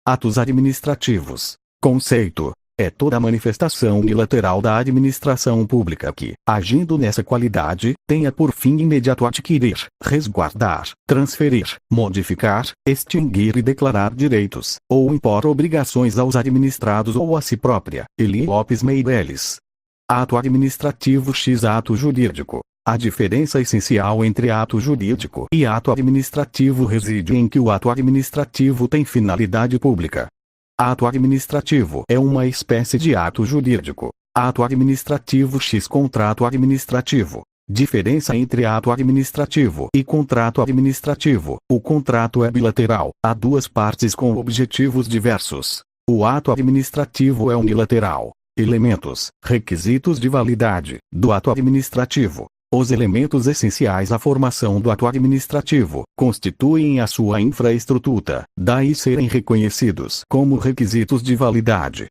Atos administrativos. Conceito: é toda manifestação unilateral da administração pública que, agindo nessa qualidade, tenha por fim imediato adquirir, resguardar, transferir, modificar, extinguir e declarar direitos, ou impor obrigações aos administrados ou a si própria. Eli Lopes Meireles. Ato administrativo x ato jurídico. A diferença essencial entre ato jurídico e ato administrativo reside em que o ato administrativo tem finalidade pública. Ato administrativo é uma espécie de ato jurídico. Ato administrativo x contrato administrativo. Diferença entre ato administrativo e contrato administrativo: o contrato é bilateral, há duas partes com objetivos diversos. O ato administrativo é unilateral. Elementos, requisitos de validade, do ato administrativo. Os elementos essenciais à formação do ato administrativo constituem a sua infraestrutura, daí serem reconhecidos como requisitos de validade.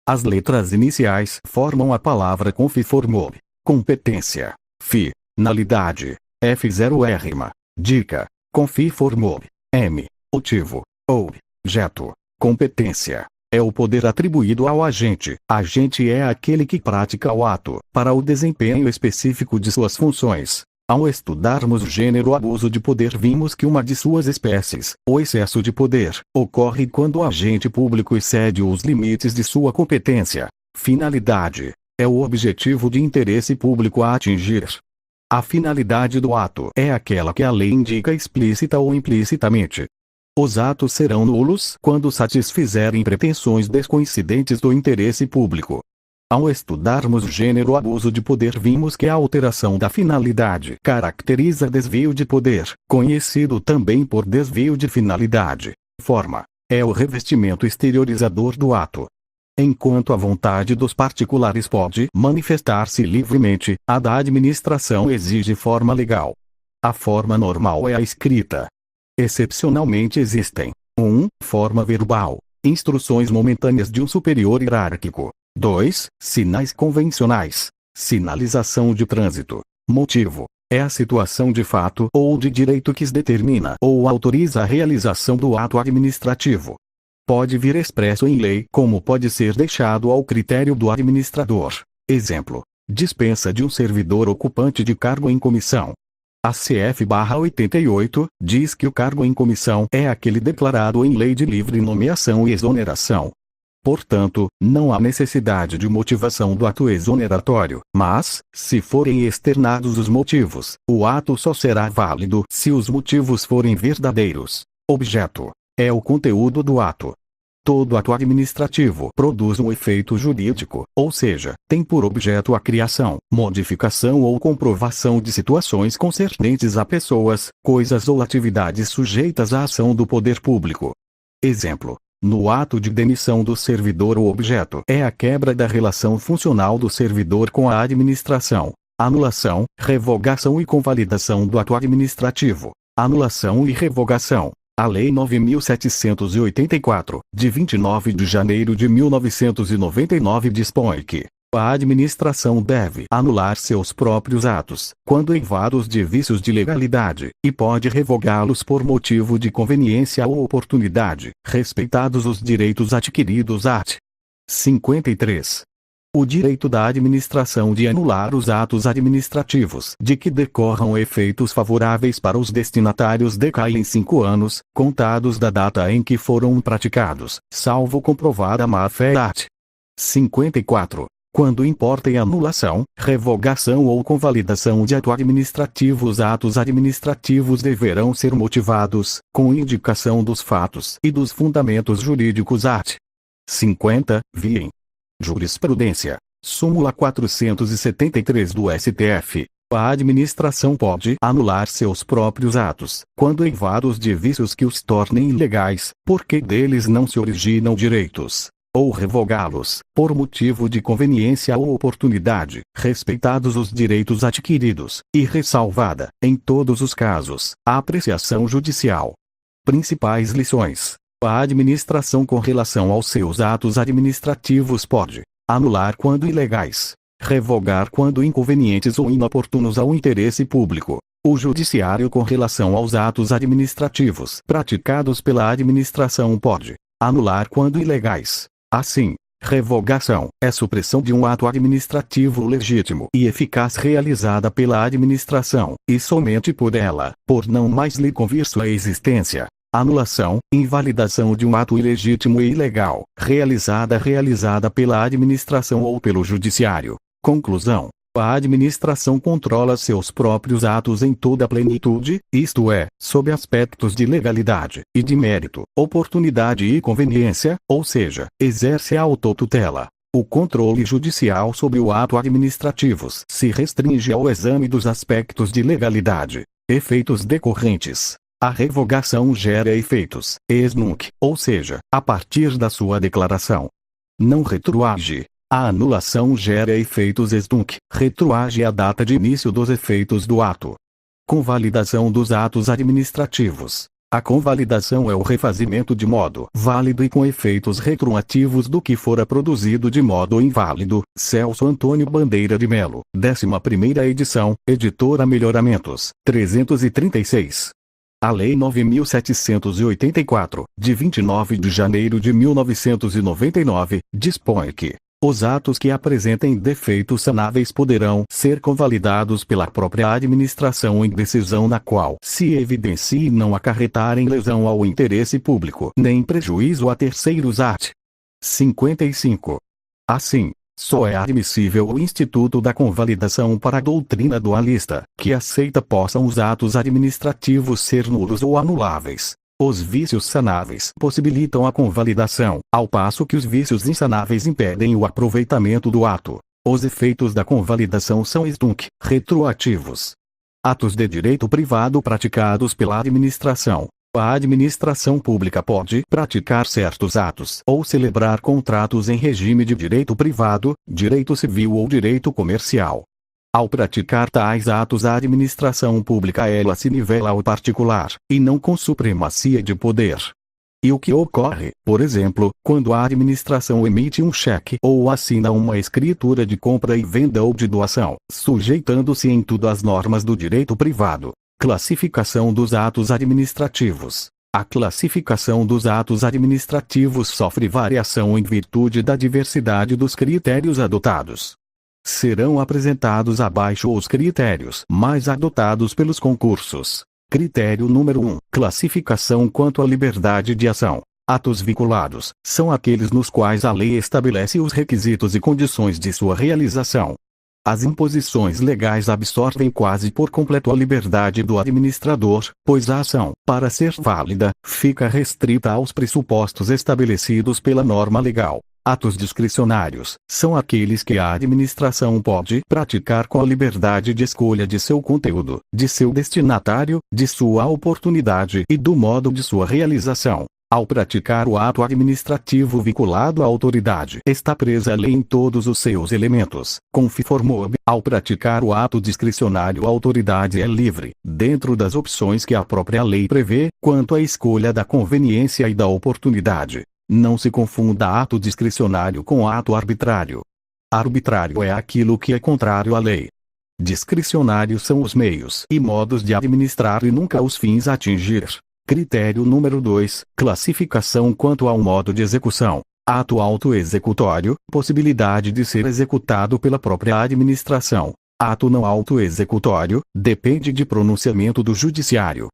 As letras iniciais formam a palavra confiformou. Competência. Finalidade. F0 Dica. Confiformou. M. Motivo. Objeto. Competência é o poder atribuído ao agente. Agente é aquele que pratica o ato, para o desempenho específico de suas funções. Ao estudarmos o gênero abuso de poder vimos que uma de suas espécies, o excesso de poder, ocorre quando o agente público excede os limites de sua competência. Finalidade é o objetivo de interesse público a atingir. A finalidade do ato é aquela que a lei indica explícita ou implicitamente. Os atos serão nulos quando satisfizerem pretensões descoincidentes do interesse público. Ao estudarmos o gênero abuso de poder vimos que a alteração da finalidade caracteriza desvio de poder, conhecido também por desvio de finalidade. Forma é o revestimento exteriorizador do ato. Enquanto a vontade dos particulares pode manifestar-se livremente, a da administração exige forma legal. A forma normal é a escrita. Excepcionalmente existem: 1. Forma verbal. Instruções momentâneas de um superior hierárquico. 2. Sinais convencionais. Sinalização de trânsito. Motivo é a situação de fato ou de direito que determina ou autoriza a realização do ato administrativo. Pode vir expresso em lei, como pode ser deixado ao critério do administrador. Exemplo: dispensa de um servidor ocupante de cargo em comissão. A CF/88 diz que o cargo em comissão é aquele declarado em lei de livre nomeação e exoneração. Portanto, não há necessidade de motivação do ato exoneratório, mas, se forem externados os motivos, o ato só será válido se os motivos forem verdadeiros. Objeto é o conteúdo do ato. Todo ato administrativo produz um efeito jurídico, ou seja, tem por objeto a criação, modificação ou comprovação de situações concernentes a pessoas, coisas ou atividades sujeitas à ação do poder público. Exemplo: no ato de demissão do servidor o objeto é a quebra da relação funcional do servidor com a administração. Anulação, revogação e convalidação do ato administrativo. Anulação e revogação. A Lei 9.784, de 29 de janeiro de 1999 dispõe que a administração deve anular seus próprios atos, quando eivados de vícios de legalidade, e pode revogá-los por motivo de conveniência ou oportunidade, respeitados os direitos adquiridos art. 53. O direito da administração de anular os atos administrativos de que decorram efeitos favoráveis para os destinatários decai em 5 anos, contados da data em que foram praticados, salvo comprovada má-fé art. 54. Quando importem anulação, revogação ou convalidação de ato administrativo, os atos administrativos deverão ser motivados, com indicação dos fatos e dos fundamentos jurídicos art. 50. Viem. Jurisprudência. Súmula 473 do STF. A administração pode anular seus próprios atos, quando eivados de vícios que os tornem ilegais, porque deles não se originam direitos, ou revogá-los, por motivo de conveniência ou oportunidade, respeitados os direitos adquiridos, e ressalvada, em todos os casos, a apreciação judicial. Principais lições. A administração com relação aos seus atos administrativos pode anular quando ilegais, revogar quando inconvenientes ou inoportunos ao interesse público. O judiciário com relação aos atos administrativos praticados pela administração pode Anular quando ilegais. Assim, revogação é supressão de um ato administrativo legítimo e eficaz realizada pela administração, e somente por ela, por não mais lhe convir sua existência. Anulação, invalidação de um ato ilegítimo e ilegal, realizada pela administração ou pelo judiciário. Conclusão: a administração controla seus próprios atos em toda a plenitude, isto é, sob aspectos de legalidade e de mérito, oportunidade e conveniência, ou seja, exerce a autotutela. O controle judicial sobre o ato administrativo se restringe ao exame dos aspectos de legalidade. Efeitos decorrentes. A revogação gera efeitos ex nunc, ou seja, a partir da sua declaração. Não retroage. A anulação gera efeitos ex nunc, retroage a data de início dos efeitos do ato. Convalidação dos atos administrativos. A convalidação é o refazimento de modo válido e com efeitos retroativos do que fora produzido de modo inválido. Celso Antônio Bandeira de Melo, 11ª edição, Editora Melhoramentos, 336. A Lei 9.784, de 29 de janeiro de 1999, dispõe que os atos que apresentem defeitos sanáveis poderão ser convalidados pela própria administração em decisão na qual se evidencie não acarretarem lesão ao interesse público nem prejuízo a terceiros. Art. 55. Assim, só é admissível o instituto da convalidação para a doutrina dualista, que aceita possam os atos administrativos ser nulos ou anuláveis. Os vícios sanáveis possibilitam a convalidação, ao passo que os vícios insanáveis impedem o aproveitamento do ato. Os efeitos da convalidação são ex nunc, retroativos. Atos de direito privado praticados pela administração. A administração pública pode praticar certos atos ou celebrar contratos em regime de direito privado, direito civil ou direito comercial. Ao praticar tais atos, a administração pública ela se nivela ao particular, e não com supremacia de poder. E o que ocorre, por exemplo, quando a administração emite um cheque ou assina uma escritura de compra e venda ou de doação, sujeitando-se em tudo às normas do direito privado. Classificação dos atos administrativos. A classificação dos atos administrativos sofre variação em virtude da diversidade dos critérios adotados. Serão apresentados abaixo os critérios mais adotados pelos concursos. Critério número 1. Classificação quanto à liberdade de ação. Atos vinculados são aqueles nos quais a lei estabelece os requisitos e condições de sua realização. As imposições legais absorvem quase por completo a liberdade do administrador, pois a ação, para ser válida, fica restrita aos pressupostos estabelecidos pela norma legal. Atos discricionários são aqueles que a administração pode praticar com a liberdade de escolha de seu conteúdo, de seu destinatário, de sua oportunidade e do modo de sua realização. Ao praticar o ato administrativo vinculado à autoridade, está presa a lei em todos os seus elementos. Conforme ao praticar o ato discricionário, a autoridade é livre, dentro das opções que a própria lei prevê, quanto à escolha da conveniência e da oportunidade. Não se confunda ato discricionário com ato arbitrário. Arbitrário é aquilo que é contrário à lei. Discricionários são os meios e modos de administrar e nunca os fins a atingir. Critério número 2. Classificação quanto ao modo de execução. Ato autoexecutório, possibilidade de ser executado pela própria administração. Ato não autoexecutório, depende de pronunciamento do judiciário.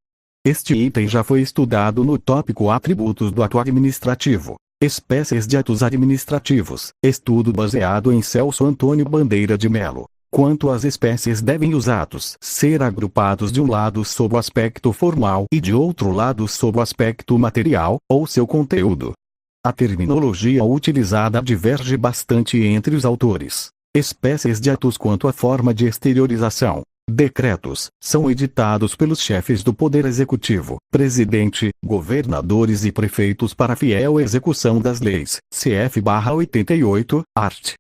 Este item já foi estudado no tópico Atributos do ato administrativo. Espécies de atos administrativos. Estudo baseado em Celso Antônio Bandeira de Melo. Quanto às espécies, devem os atos ser agrupados de um lado sob o aspecto formal e de outro lado sob o aspecto material, ou seu conteúdo. A terminologia utilizada diverge bastante entre os autores. Espécies de atos quanto à forma de exteriorização. Decretos são editados pelos chefes do Poder Executivo, presidente, governadores e prefeitos para fiel execução das leis, cf/88, art.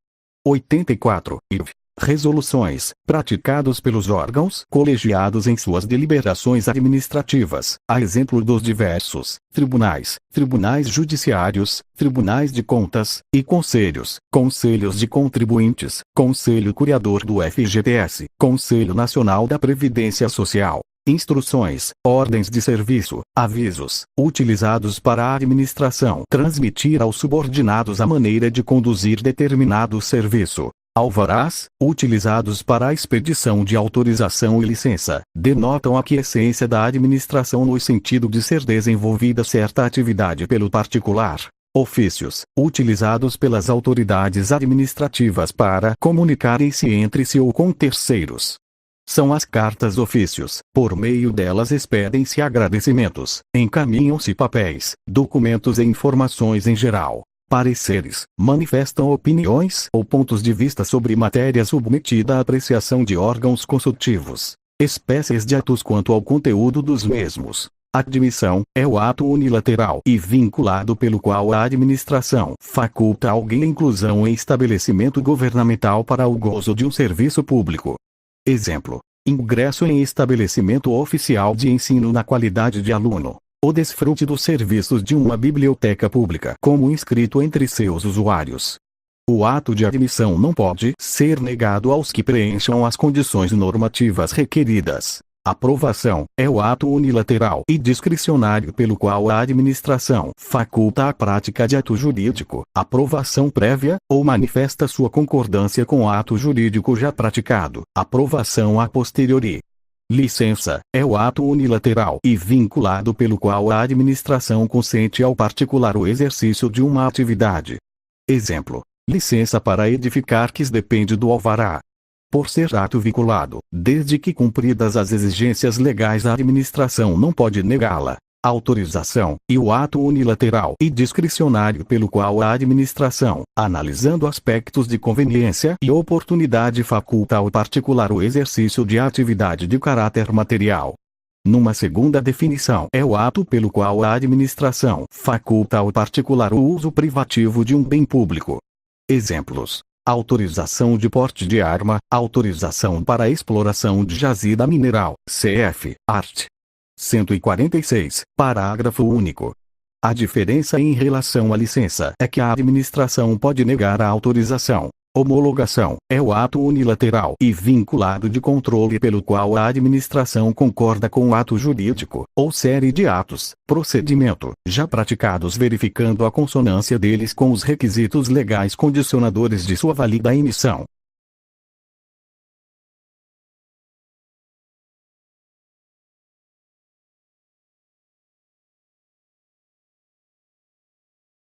84, IV. Resoluções, praticados pelos órgãos colegiados em suas deliberações administrativas, a exemplo dos diversos tribunais, tribunais judiciários, tribunais de contas, e conselhos, conselhos de contribuintes, conselho curiador do FGTS, Conselho Nacional da Previdência Social. instruções, ordens de serviço, avisos, utilizados para a administração transmitir aos subordinados a maneira de conduzir determinado serviço. Alvarás, utilizados para a expedição de autorização e licença, denotam a quiescência da administração no sentido de ser desenvolvida certa atividade pelo particular. Ofícios, utilizados pelas autoridades administrativas para comunicarem-se entre si ou com terceiros. São as cartas-ofícios, por meio delas expedem-se agradecimentos, encaminham-se papéis, documentos e informações em geral. Pareceres, manifestam opiniões ou pontos de vista sobre matéria submetida à apreciação de órgãos consultivos. Espécies de atos quanto ao conteúdo dos mesmos. Admissão é o ato unilateral e vinculado pelo qual a administração faculta alguém a inclusão em estabelecimento governamental para o gozo de um serviço público. Exemplo: ingresso em estabelecimento oficial de ensino na qualidade de aluno. O desfrute dos serviços de uma biblioteca pública como inscrito entre seus usuários. O ato de admissão não pode ser negado aos que preencham as condições normativas requeridas. Aprovação é o ato unilateral e discricionário pelo qual a administração faculta a prática de ato jurídico, aprovação prévia, ou manifesta sua concordância com o ato jurídico já praticado, aprovação a posteriori. Licença é o ato unilateral e vinculado pelo qual a administração consente ao particular o exercício de uma atividade. Exemplo: licença para edificar que depende do alvará. Por ser ato vinculado, desde que cumpridas as exigências legais, a administração não pode negá-la. Autorização e o ato unilateral e discricionário pelo qual a administração, analisando aspectos de conveniência e oportunidade, faculta ao particular o exercício de atividade de caráter material. Numa segunda definição, é o ato pelo qual a administração faculta ao particular o uso privativo de um bem público. Exemplos: autorização de porte de arma, autorização para a exploração de jazida mineral, cf. art. 146, parágrafo único. A diferença em relação à licença é que a administração pode negar a autorização. Homologação é o ato unilateral e vinculado de controle pelo qual a administração concorda com o ato jurídico, ou série de atos, procedimento, já praticados, verificando a consonância deles com os requisitos legais condicionadores de sua válida emissão.